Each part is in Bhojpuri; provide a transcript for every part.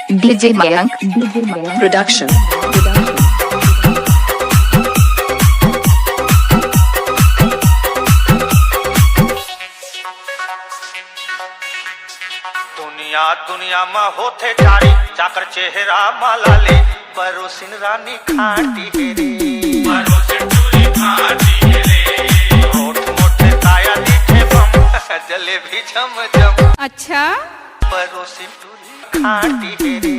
DJ Mayank Production. दुनिया में होते जारी जाकर चेहरा मलाले परोसिन रानी खाटी हेरे रोट मोटे ताया दिखे बम जले भी झम झम अच्छा परोसिन टूरी खाटी हेरे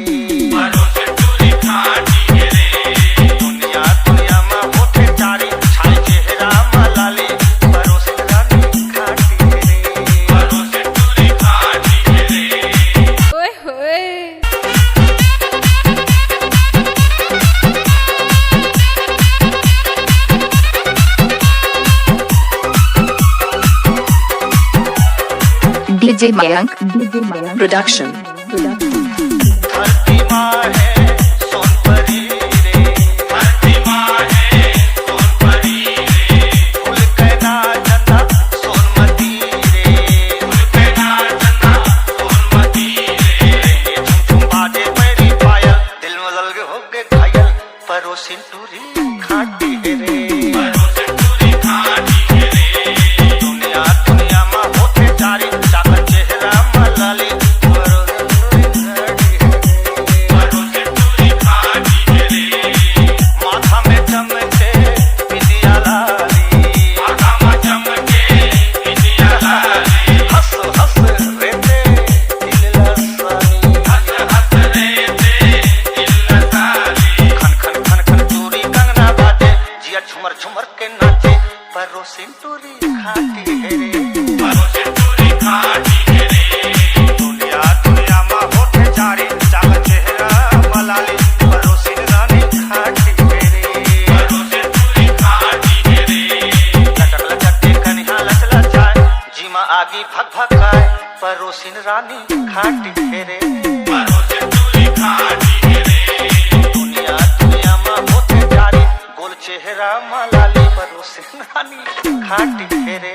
दुनिया में होते जारी छाई चेहरा मलाले परोसिन रानी खाटी हेरे ओए होए DJ Mayank Production. धरती माँ है सोनपरी रे धरती माँ है सोनपरी रे फूल कहना चंदा सोनमती रे फूल कहना चंदा सोनमती रे झुम झुम बाजे मेरी पायल दिल में लग हो गए घायल परोसिन टूरी खाटी है रे परोसिन टूरी खाटी है रे दुनिया में होते जारी जाकर चेहरा मलाले झुमर के नाचे परोसिन टूरी खाटी है रे परोसिन टूरी खाटी है रे दुनिया में होते जारी जाग चेहरा मलाली परोसिन रानी खाटी है रे परोसिन टूरी खाटी है रे लटक लटक कन्हा लचला जाए जीमा आगी भग भगाए परोसिन रानी खाटी है रे परोसिन टूरी खाटी है रे दुनिया में होते जारी गोल चेहरा मलाली परोसिन रानी खाटी है रे